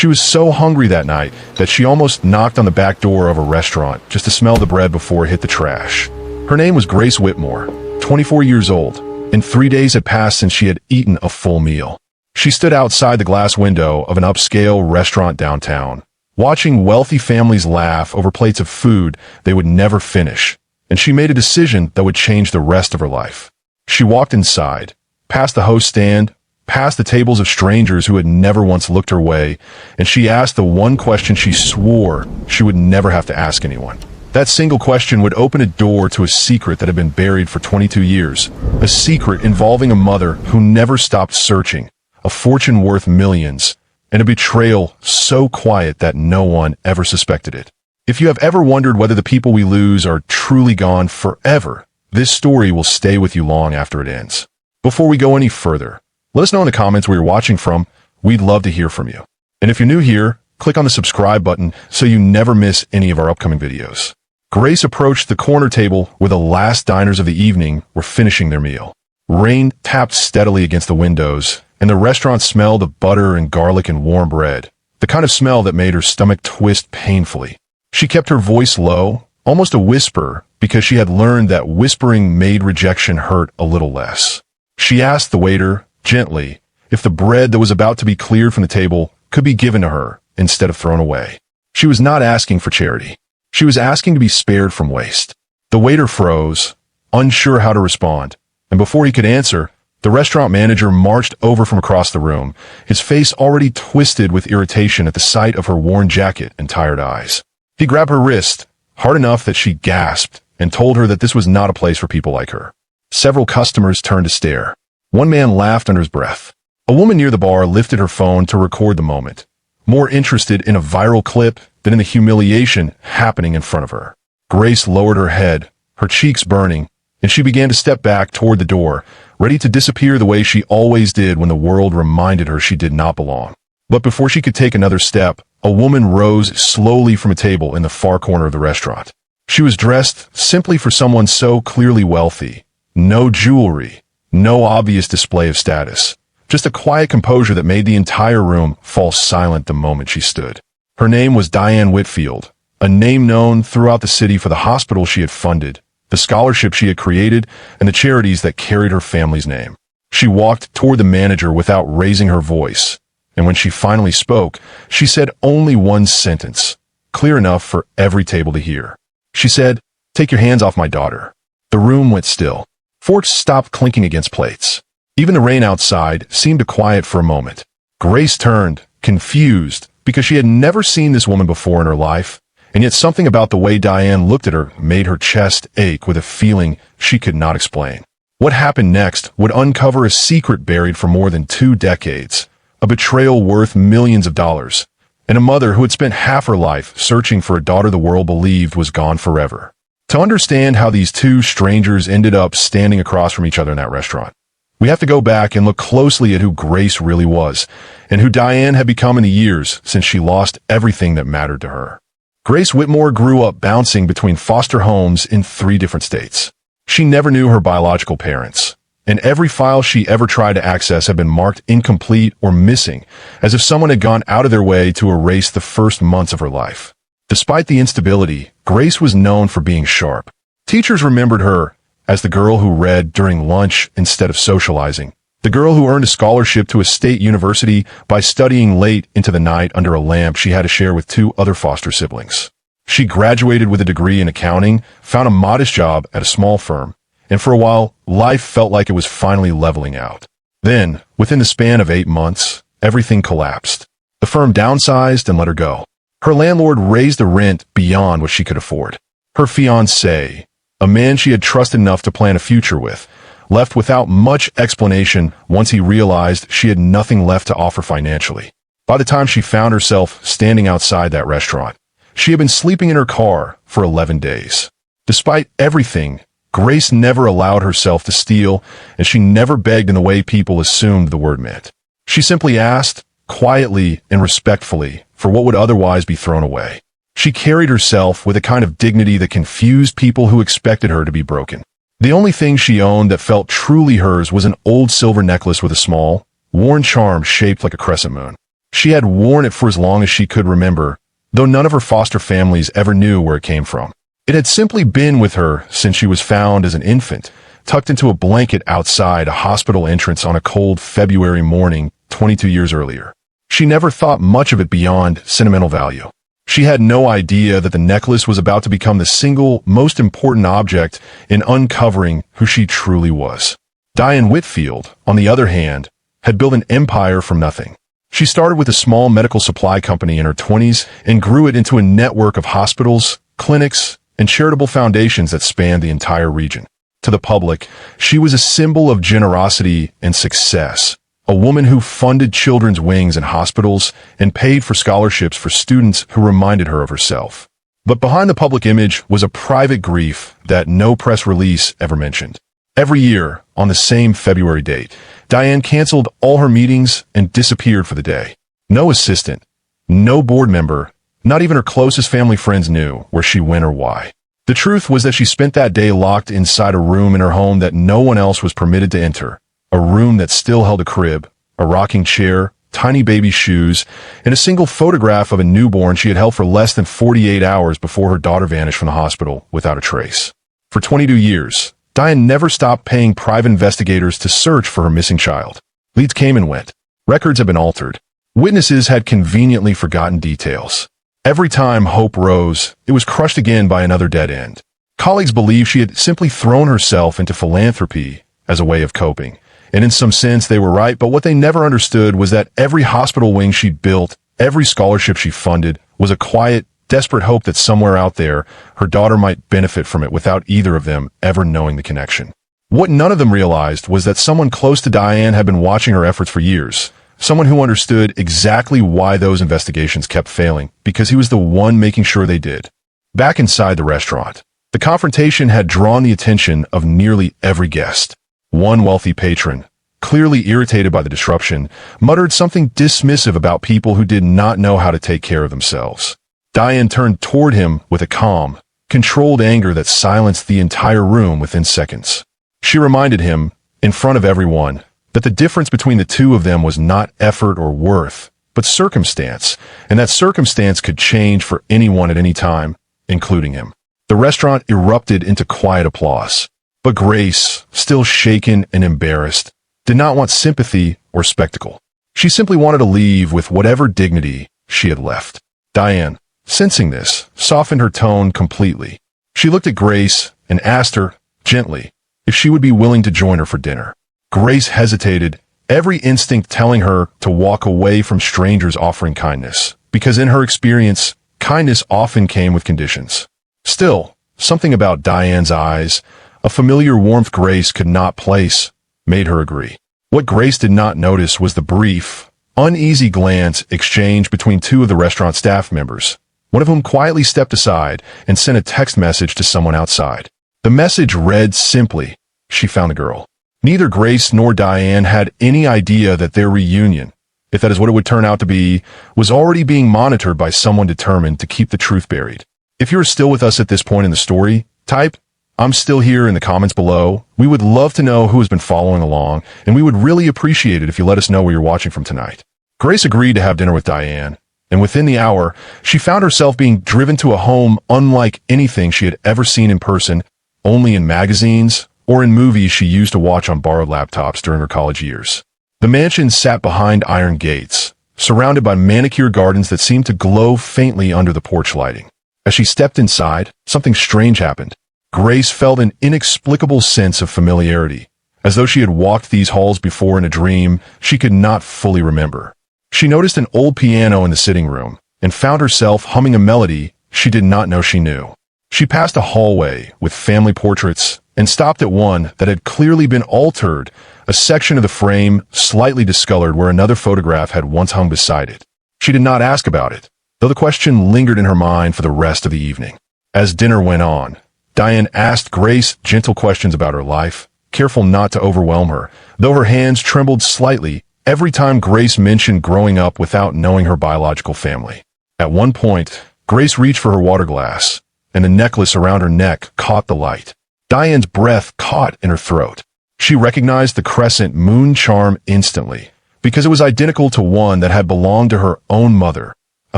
She was so hungry that night that she almost knocked on the back door of a restaurant just to smell the bread before it hit the trash. Her name was Grace Whitmore, 24 years old, and 3 days had passed since she had eaten a full meal. She stood outside the glass window of an upscale restaurant downtown, watching wealthy families laugh over plates of food they would never finish, and she made a decision that would change the rest of her life. She walked inside, past the host stand, past the tables of strangers who had never once looked her way, and she asked the one question she swore she would never have to ask anyone. That single question would open a door to a secret that had been buried for 22 years, a secret involving a mother who never stopped searching, a fortune worth millions, and a betrayal so quiet that no one ever suspected it. If you have ever wondered whether the people we lose are truly gone forever, this story will stay with you long after it ends. Before we go any further, let us know in the comments where you're watching from. We'd love to hear from you. And if you're new here, click on the subscribe button so you never miss any of our upcoming videos. Grace approached the corner table where the last diners of the evening were finishing their meal. Rain tapped steadily against the windows, and the restaurant smelled of butter and garlic and warm bread, the kind of smell that made her stomach twist painfully. She kept her voice low, almost a whisper, because she had learned that whispering made rejection hurt a little less. She asked the waiter, gently, if the bread that was about to be cleared from the table could be given to her instead of thrown away. She was not asking for charity. She was asking to be spared from waste. The waiter froze, unsure how to respond, and before he could answer, the restaurant manager marched over from across the room, his face already twisted with irritation at the sight of her worn jacket and tired eyes. He grabbed her wrist, hard enough that she gasped, and told her that this was not a place for people like her. Several customers turned to stare. One man laughed under his breath. A woman near the bar lifted her phone to record the moment, more interested in a viral clip than in the humiliation happening in front of her. Grace lowered her head, her cheeks burning, and she began to step back toward the door, ready to disappear the way she always did when the world reminded her she did not belong. But before she could take another step, a woman rose slowly from a table in the far corner of the restaurant. She was dressed simply for someone so clearly wealthy. No jewelry, no obvious display of status, just a quiet composure that made the entire room fall silent the moment she stood. Her name was Diane Whitfield, a name known throughout the city for the hospital she had funded, the scholarship she had created, and the charities that carried her family's name. She walked toward the manager without raising her voice, and when she finally spoke, she said only one sentence, clear enough for every table to hear. She said, "Take your hands off my daughter." The room went still. Forks stopped clinking against plates. Even the rain outside seemed to quiet for a moment. Grace turned, confused, because she had never seen this woman before in her life, and yet something about the way Diane looked at her made her chest ache with a feeling she could not explain. What happened next would uncover a secret buried for more than 2 decades, a betrayal worth millions of dollars, and a mother who had spent half her life searching for a daughter the world believed was gone forever. To understand how these two strangers ended up standing across from each other in that restaurant, we have to go back and look closely at who Grace really was, and who Diane had become in the years since she lost everything that mattered to her. Grace Whitmore grew up bouncing between foster homes in 3 different states. She never knew her biological parents, and every file she ever tried to access had been marked incomplete or missing, as if someone had gone out of their way to erase the first months of her life. Despite the instability, Grace was known for being sharp. Teachers remembered her as the girl who read during lunch instead of socializing, the girl who earned a scholarship to a state university by studying late into the night under a lamp she had to share with 2 other foster siblings. She graduated with a degree in accounting, found a modest job at a small firm, and for a while, life felt like it was finally leveling out. Then, within the span of 8 months, everything collapsed. The firm downsized and let her go. Her landlord raised the rent beyond what she could afford. Her fiancé, a man she had trusted enough to plan a future with, left without much explanation once he realized she had nothing left to offer financially. By the time she found herself standing outside that restaurant, she had been sleeping in her car for 11 days. Despite everything, Grace never allowed herself to steal, and she never begged in the way people assumed the word meant. She simply asked, quietly and respectfully, for what would otherwise be thrown away. She carried herself with a kind of dignity that confused people who expected her to be broken. The only thing she owned that felt truly hers was an old silver necklace with a small, worn charm shaped like a crescent moon. She had worn it for as long as she could remember, though none of her foster families ever knew where it came from. It had simply been with her since she was found as an infant, tucked into a blanket outside a hospital entrance on a cold February morning 22 years earlier. She never thought much of it beyond sentimental value. She had no idea that the necklace was about to become the single most important object in uncovering who she truly was. Diane Whitfield, on the other hand, had built an empire from nothing. She started with a small medical supply company in her 20s and grew it into a network of hospitals, clinics, and charitable foundations that spanned the entire region. To the public, she was a symbol of generosity and success, a woman who funded children's wings in hospitals and paid for scholarships for students who reminded her of herself. But behind the public image was a private grief that no press release ever mentioned. Every year, on the same February date, Diane canceled all her meetings and disappeared for the day. No assistant, no board member, not even her closest family friends knew where she went or why. The truth was that she spent that day locked inside a room in her home that no one else was permitted to enter, a room that still held a crib, a rocking chair, tiny baby shoes, and a single photograph of a newborn she had held for less than 48 hours before her daughter vanished from the hospital without a trace. For 22 years, Diane never stopped paying private investigators to search for her missing child. Leads came and went. Records had been altered. Witnesses had conveniently forgotten details. Every time hope rose, it was crushed again by another dead end. Colleagues believed she had simply thrown herself into philanthropy as a way of coping. And in some sense, they were right, but what they never understood was that every hospital wing she built, every scholarship she funded, was a quiet, desperate hope that somewhere out there, her daughter might benefit from it without either of them ever knowing the connection. What none of them realized was that someone close to Diane had been watching her efforts for years. Someone who understood exactly why those investigations kept failing, because he was the one making sure they did. Back inside the restaurant, the confrontation had drawn the attention of nearly every guest. One wealthy patron, clearly irritated by the disruption, muttered something dismissive about people who did not know how to take care of themselves. Diane turned toward him with a calm, controlled anger that silenced the entire room within seconds. She reminded him, in front of everyone, that the difference between the two of them was not effort or worth, but circumstance, and that circumstance could change for anyone at any time, including him. The restaurant erupted into quiet applause, but Grace, still shaken and embarrassed, did not want sympathy or spectacle. She simply wanted to leave with whatever dignity she had left. Diane, sensing this, softened her tone completely. She looked at Grace and asked her, gently, if she would be willing to join her for dinner. Grace hesitated, every instinct telling her to walk away from strangers offering kindness, because in her experience, kindness often came with conditions. Still, something about Diane's eyes, a familiar warmth Grace could not place, made her agree. What Grace did not notice was the brief, uneasy glance exchanged between two of the restaurant staff members, one of whom quietly stepped aside and sent a text message to someone outside. The message read simply, "She found a girl." Neither Grace nor Diane had any idea that their reunion, if that is what it would turn out to be, was already being monitored by someone determined to keep the truth buried. If you're still with us at this point in the story, type, "I'm still here" in the comments below. We would love to know who has been following along, and we would really appreciate it if you let us know where you're watching from tonight. Grace agreed to have dinner with Diane, and within the hour, she found herself being driven to a home unlike anything she had ever seen in person, only in magazines, or in movies she used to watch on borrowed laptops during her college years. The mansion sat behind iron gates, surrounded by manicured gardens that seemed to glow faintly under the porch lighting. As she stepped inside, something strange happened. Grace felt an inexplicable sense of familiarity, as though she had walked these halls before in a dream she could not fully remember. She noticed an old piano in the sitting room, and found herself humming a melody she did not know she knew. She passed a hallway with family portraits and stopped at one that had clearly been altered, a section of the frame slightly discolored where another photograph had once hung beside it. She did not ask about it, though the question lingered in her mind for the rest of the evening. As dinner went on, Diane asked Grace gentle questions about her life, careful not to overwhelm her, though her hands trembled slightly every time Grace mentioned growing up without knowing her biological family. At one point, Grace reached for her water glass, and the necklace around her neck caught the light. Diane's breath caught in her throat. She recognized the crescent moon charm instantly, because it was identical to one that had belonged to her own mother, a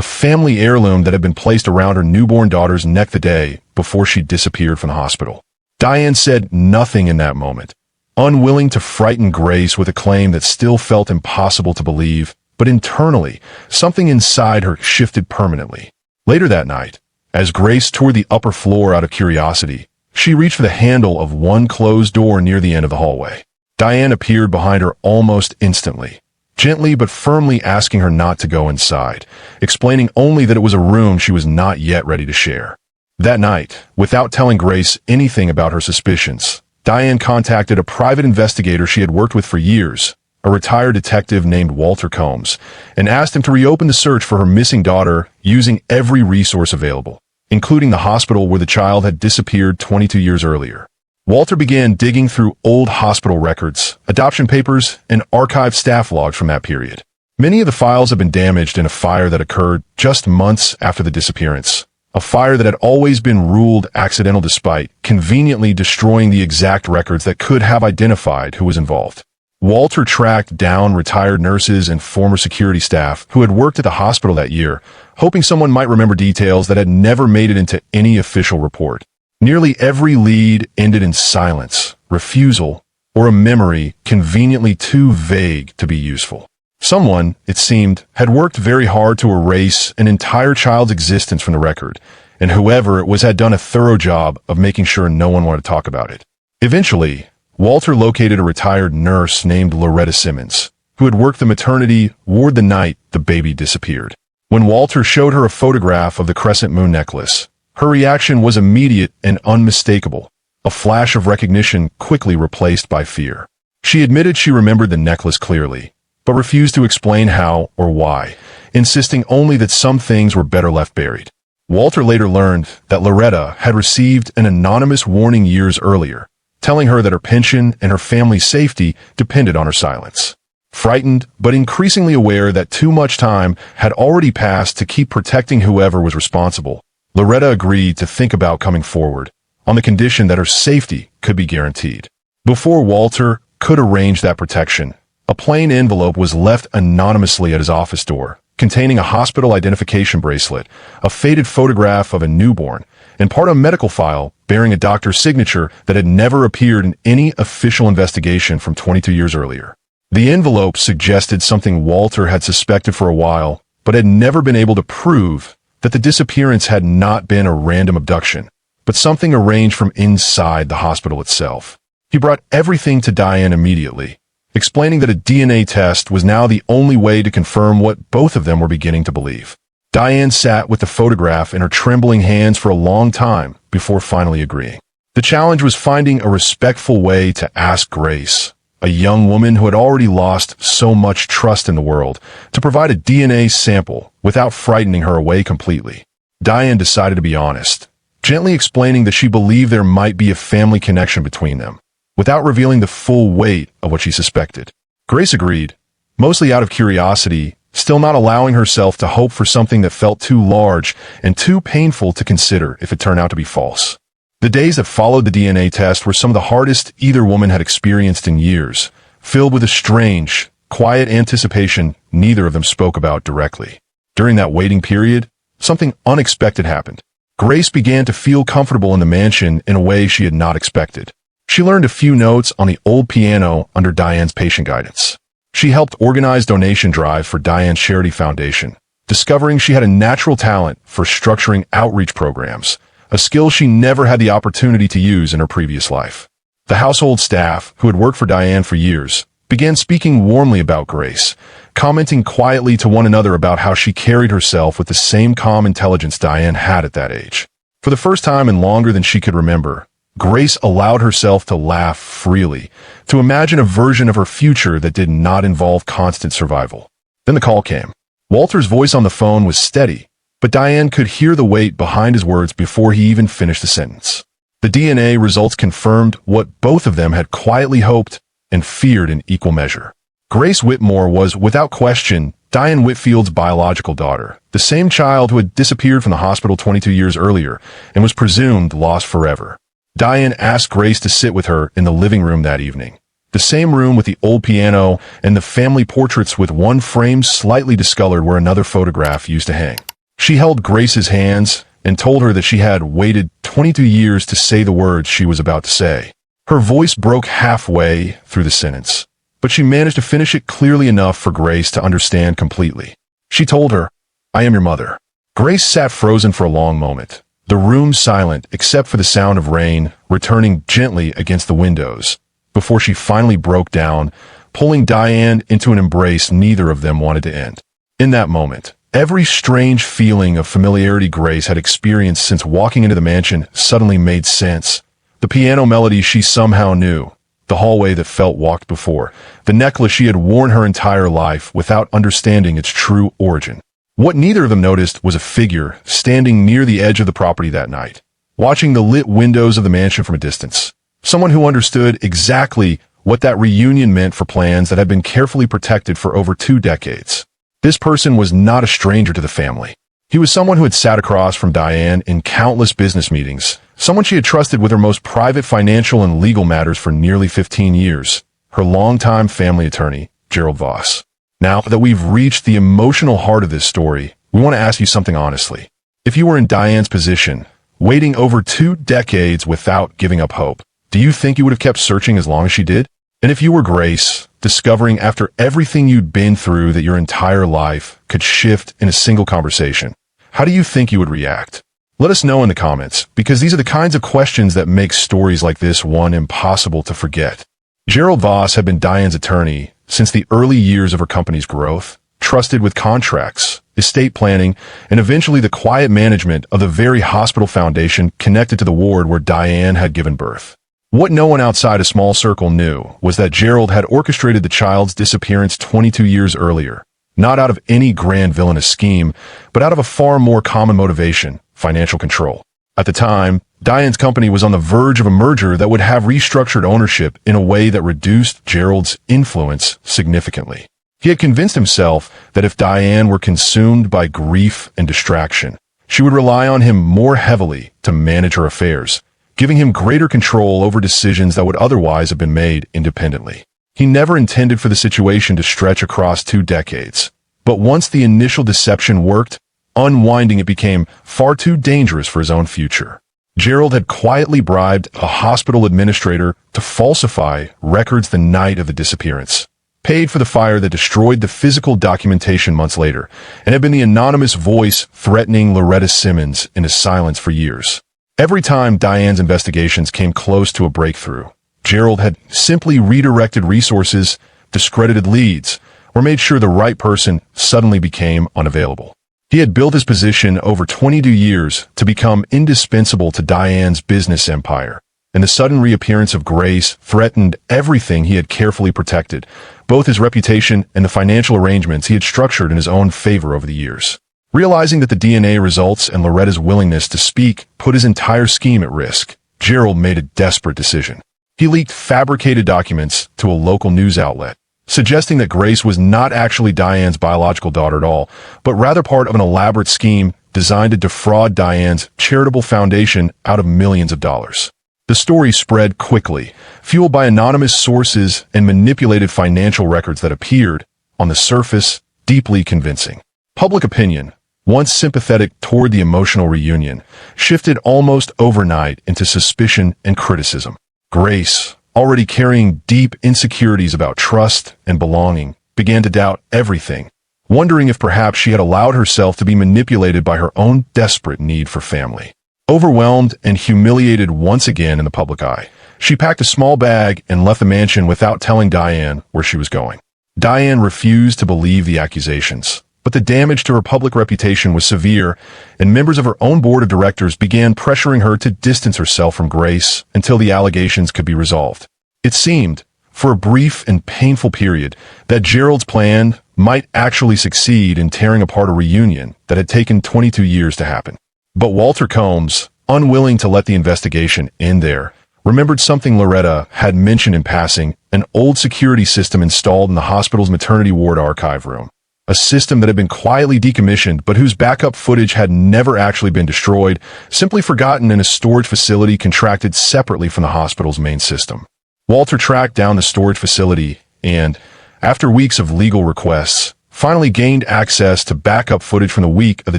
family heirloom that had been placed around her newborn daughter's neck the day before she disappeared from the hospital. Diane said nothing in that moment, unwilling to frighten Grace with a claim that still felt impossible to believe, but internally, something inside her shifted permanently. Later that night, as Grace toured the upper floor out of curiosity, she reached for the handle of one closed door near the end of the hallway. Diane appeared behind her almost instantly, gently but firmly asking her not to go inside, explaining only that it was a room she was not yet ready to share. That night, without telling Grace anything about her suspicions, Diane contacted a private investigator she had worked with for years, a retired detective named Walter Combs, and asked him to reopen the search for her missing daughter using every resource available, including the hospital where the child had disappeared 22 years earlier. Walter began digging through old hospital records, adoption papers, and archived staff logs from that period. Many of the files had been damaged in a fire that occurred just months after the disappearance, a fire that had always been ruled accidental despite conveniently destroying the exact records that could have identified who was involved. Walter tracked down retired nurses and former security staff who had worked at the hospital that year, hoping someone might remember details that had never made it into any official report. Nearly every lead ended in silence, refusal, or a memory conveniently too vague to be useful. Someone, it seemed, had worked very hard to erase an entire child's existence from the record, and whoever it was had done a thorough job of making sure no one wanted to talk about it. Eventually, Walter located a retired nurse named Loretta Simmons, who had worked the maternity ward the night the baby disappeared. When Walter showed her a photograph of the crescent moon necklace, her reaction was immediate and unmistakable, a flash of recognition quickly replaced by fear. She admitted she remembered the necklace clearly, but refused to explain how or why, insisting only that some things were better left buried. Walter later learned that Loretta had received an anonymous warning years earlier, telling her that her pension and her family's safety depended on her silence. Frightened, but increasingly aware that too much time had already passed to keep protecting whoever was responsible, Loretta agreed to think about coming forward, on the condition that her safety could be guaranteed. Before Walter could arrange that protection, a plain envelope was left anonymously at his office door, containing a hospital identification bracelet, a faded photograph of a newborn, and part of a medical file bearing a doctor's signature that had never appeared in any official investigation from 22 years earlier. The envelope suggested something Walter had suspected for a while, but had never been able to prove, that the disappearance had not been a random abduction, but something arranged from inside the hospital itself. He brought everything to Diane immediately, explaining that a DNA test was now the only way to confirm what both of them were beginning to believe. Diane sat with the photograph in her trembling hands for a long time before finally agreeing. The challenge was finding a respectful way to ask Grace, a young woman who had already lost so much trust in the world, to provide a DNA sample without frightening her away completely. Diane decided to be honest, gently explaining that she believed there might be a family connection between them, without revealing the full weight of what she suspected. Grace agreed, mostly out of curiosity, still not allowing herself to hope for something that felt too large and too painful to consider if it turned out to be false. The days that followed the DNA test were some of the hardest either woman had experienced in years, filled with a strange, quiet anticipation neither of them spoke about directly. During that waiting period, something unexpected happened. Grace began to feel comfortable in the mansion in a way she had not expected. She learned a few notes on the old piano under Diane's patient guidance. She helped organize donation drives for Diane's charity foundation, discovering she had a natural talent for structuring outreach programs, a skill she never had the opportunity to use in her previous life. The household staff, who had worked for Diane for years, began speaking warmly about Grace, commenting quietly to one another about how she carried herself with the same calm intelligence Diane had at that age. For the first time in longer than she could remember, Grace allowed herself to laugh freely, to imagine a version of her future that did not involve constant survival. Then the call came. Walter's voice on the phone was steady, but Diane could hear the weight behind his words before he even finished the sentence. The DNA results confirmed what both of them had quietly hoped and feared in equal measure. Grace Whitmore was, without question, Diane Whitfield's biological daughter, the same child who had disappeared from the hospital 22 years earlier and was presumed lost forever. Diane asked Grace to sit with her in the living room that evening, The same room with the old piano and the family portraits with one frame slightly discolored where another photograph used to hang. She held Grace's hands and told her that she had waited 22 years to say the words she was about to say. Her voice broke halfway through the sentence, but she managed to finish it clearly enough for Grace to understand completely. She told her, "I am your mother." Grace sat frozen for a long moment, the room silent except for the sound of rain returning gently against the windows, before she finally broke down, pulling Diane into an embrace neither of them wanted to end. In that moment, every strange feeling of familiarity Grace had experienced since walking into the mansion suddenly made sense. The piano melody she somehow knew, the hallway that felt walked before, the necklace she had worn her entire life without understanding its true origin. What neither of them noticed was a figure standing near the edge of the property that night, watching the lit windows of the mansion from a distance. Someone who understood exactly what that reunion meant for plans that had been carefully protected for over 2 decades. This person was not a stranger to the family. He was someone who had sat across from Diane in countless business meetings, someone she had trusted with her most private financial and legal matters for nearly 15 years, her longtime family attorney, Gerald Voss. Now that we've reached the emotional heart of this story, we want to ask you something honestly. If you were in Diane's position, waiting over 2 decades without giving up hope, do you think you would have kept searching as long as she did? And if you were Grace, discovering after everything you'd been through that your entire life could shift in a single conversation, how do you think you would react? Let us know in the comments, because these are the kinds of questions that make stories like this one impossible to forget. Gerald Voss had been Diane's attorney since the early years of her company's growth, trusted with contracts, estate planning, and eventually the quiet management of the very hospital foundation connected to the ward where Diane had given birth. What no one outside a small circle knew was that Gerald had orchestrated the child's disappearance 22 years earlier, not out of any grand villainous scheme, but out of a far more common motivation: financial control. At the time, Diane's company was on the verge of a merger that would have restructured ownership in a way that reduced Gerald's influence significantly. He had convinced himself that if Diane were consumed by grief and distraction, she would rely on him more heavily to manage her affairs, giving him greater control over decisions that would otherwise have been made independently. He never intended for the situation to stretch across 2 decades. But once the initial deception worked, unwinding it became far too dangerous for his own future. Gerald had quietly bribed a hospital administrator to falsify records the night of the disappearance, paid for the fire that destroyed the physical documentation months later, and had been the anonymous voice threatening Loretta Simmons into silence for years. Every time Diane's investigations came close to a breakthrough, Gerald had simply redirected resources, discredited leads, or made sure the right person suddenly became unavailable. He had built his position over 22 years to become indispensable to Diane's business empire, and the sudden reappearance of Grace threatened everything he had carefully protected, both his reputation and the financial arrangements he had structured in his own favor over the years. Realizing that the DNA results and Loretta's willingness to speak put his entire scheme at risk, Gerald made a desperate decision. He leaked fabricated documents to a local news outlet, suggesting that Grace was not actually Diane's biological daughter at all, but rather part of an elaborate scheme designed to defraud Diane's charitable foundation out of millions of dollars. The story spread quickly, fueled by anonymous sources and manipulated financial records that appeared, on the surface, deeply convincing. Public opinion, once sympathetic toward the emotional reunion, shifted almost overnight into suspicion and criticism. Grace, already carrying deep insecurities about trust and belonging, began to doubt everything, wondering if perhaps she had allowed herself to be manipulated by her own desperate need for family. Overwhelmed and humiliated once again in the public eye, she packed a small bag and left the mansion without telling Diane where she was going. Diane refused to believe the accusations, but the damage to her public reputation was severe, and members of her own board of directors began pressuring her to distance herself from Grace until the allegations could be resolved. It seemed, for a brief and painful period, that Gerald's plan might actually succeed in tearing apart a reunion that had taken 22 years to happen. But Walter Combs, unwilling to let the investigation end there, remembered something Loretta had mentioned in passing: an old security system installed in the hospital's maternity ward archive room. A system that had been quietly decommissioned but whose backup footage had never actually been destroyed, simply forgotten in a storage facility contracted separately from the hospital's main system. Walter tracked down the storage facility and, after weeks of legal requests, finally gained access to backup footage from the week of the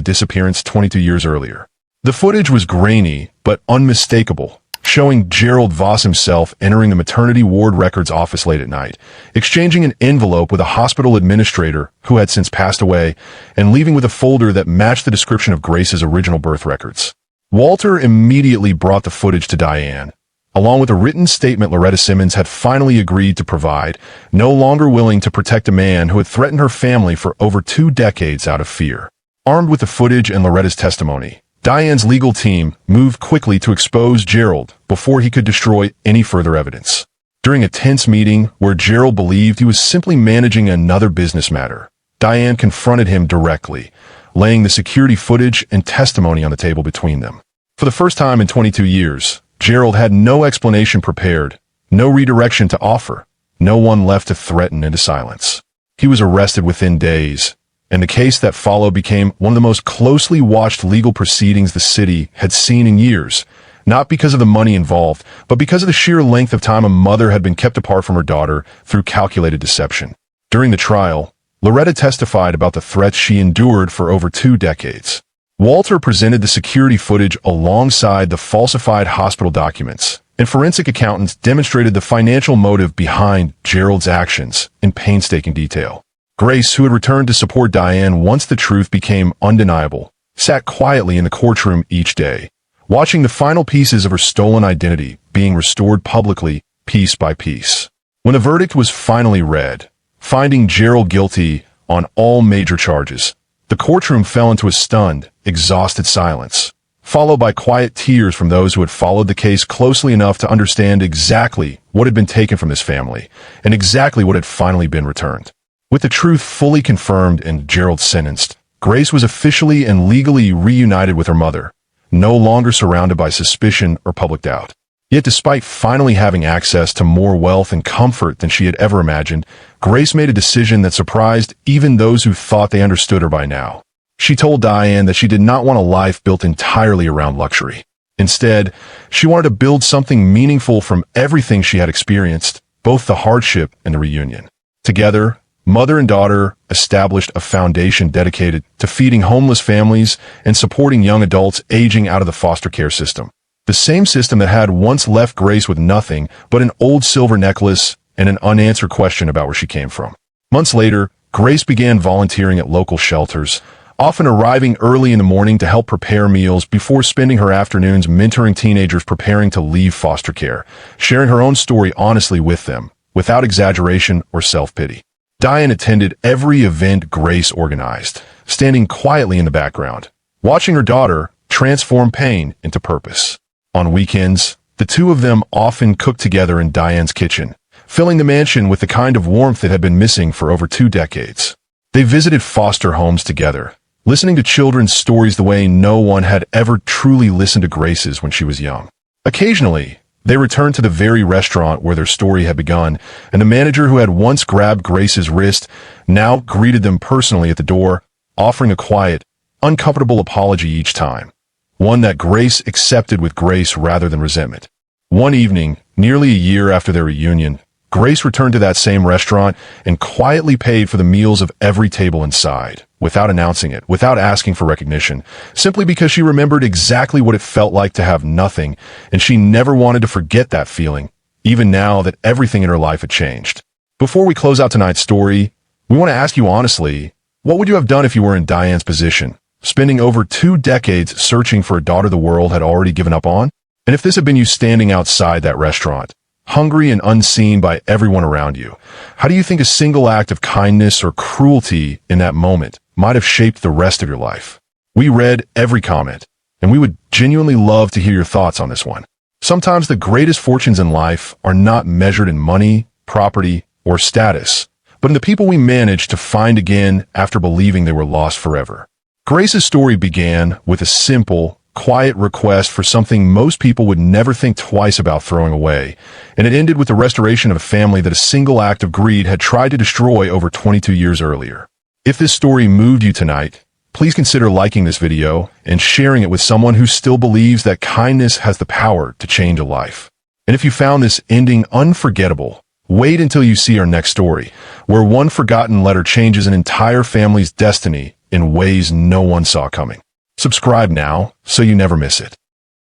disappearance 22 years earlier. The footage was grainy, but unmistakable, showing Gerald Voss himself entering the maternity ward records office late at night, exchanging an envelope with a hospital administrator who had since passed away, and leaving with a folder that matched the description of Grace's original birth records. Walter immediately brought the footage to Diane, along with a written statement Loretta Simmons had finally agreed to provide, no longer willing to protect a man who had threatened her family for over 2 decades out of fear. Armed with the footage and Loretta's testimony, Diane's legal team moved quickly to expose Gerald before he could destroy any further evidence. During a tense meeting where Gerald believed he was simply managing another business matter, Diane confronted him directly, laying the security footage and testimony on the table between them. For the first time in 22 years, Gerald had no explanation prepared, no redirection to offer, no one left to threaten into silence. He was arrested within days, and the case that followed became one of the most closely watched legal proceedings the city had seen in years, not because of the money involved, but because of the sheer length of time a mother had been kept apart from her daughter through calculated deception. During the trial, Loretta testified about the threats she endured for over 2 decades. Walter presented the security footage alongside the falsified hospital documents, and forensic accountants demonstrated the financial motive behind Gerald's actions in painstaking detail. Grace, who had returned to support Diane once the truth became undeniable, sat quietly in the courtroom each day, watching the final pieces of her stolen identity being restored publicly, piece by piece. When the verdict was finally read, finding Gerald guilty on all major charges, the courtroom fell into a stunned, exhausted silence, followed by quiet tears from those who had followed the case closely enough to understand exactly what had been taken from this family and exactly what had finally been returned. With the truth fully confirmed and Gerald sentenced, Grace was officially and legally reunited with her mother, no longer surrounded by suspicion or public doubt. Yet despite finally having access to more wealth and comfort than she had ever imagined, Grace made a decision that surprised even those who thought they understood her by now. She told Diane that she did not want a life built entirely around luxury. Instead, she wanted to build something meaningful from everything she had experienced, both the hardship and the reunion. Together, mother and daughter established a foundation dedicated to feeding homeless families and supporting young adults aging out of the foster care system. The same system that had once left Grace with nothing but an old silver necklace and an unanswered question about where she came from. Months later, Grace began volunteering at local shelters, often arriving early in the morning to help prepare meals before spending her afternoons mentoring teenagers preparing to leave foster care, sharing her own story honestly with them, without exaggeration or self-pity. Diane attended every event Grace organized, standing quietly in the background, watching her daughter transform pain into purpose. On weekends, the two of them often cooked together in Diane's kitchen, filling the mansion with the kind of warmth that had been missing for over 2 decades. They visited foster homes together, listening to children's stories the way no one had ever truly listened to Grace's when she was young. Occasionally, they returned to the very restaurant where their story had begun, and the manager who had once grabbed Grace's wrist now greeted them personally at the door, offering a quiet, uncomfortable apology each time, one that Grace accepted with grace rather than resentment. One evening, nearly a year after their reunion, Grace returned to that same restaurant and quietly paid for the meals of every table inside, without announcing it, without asking for recognition, simply because she remembered exactly what it felt like to have nothing, and she never wanted to forget that feeling, even now that everything in her life had changed. Before we close out tonight's story, we want to ask you honestly, what would you have done if you were in Diane's position, spending over 2 decades searching for a daughter the world had already given up on? And if this had been you standing outside that restaurant, hungry and unseen by everyone around you, how do you think a single act of kindness or cruelty in that moment might have shaped the rest of your life? We read every comment, and we would genuinely love to hear your thoughts on this one. Sometimes the greatest fortunes in life are not measured in money, property, or status, but in the people we manage to find again after believing they were lost forever. Grace's story began with a simple, quiet request for something most people would never think twice about throwing away, and it ended with the restoration of a family that a single act of greed had tried to destroy over 22 years earlier. If this story moved you tonight, please consider liking this video and sharing it with someone who still believes that kindness has the power to change a life. And if you found this ending unforgettable, wait until you see our next story, where one forgotten letter changes an entire family's destiny in ways no one saw coming. Subscribe now so you never miss it.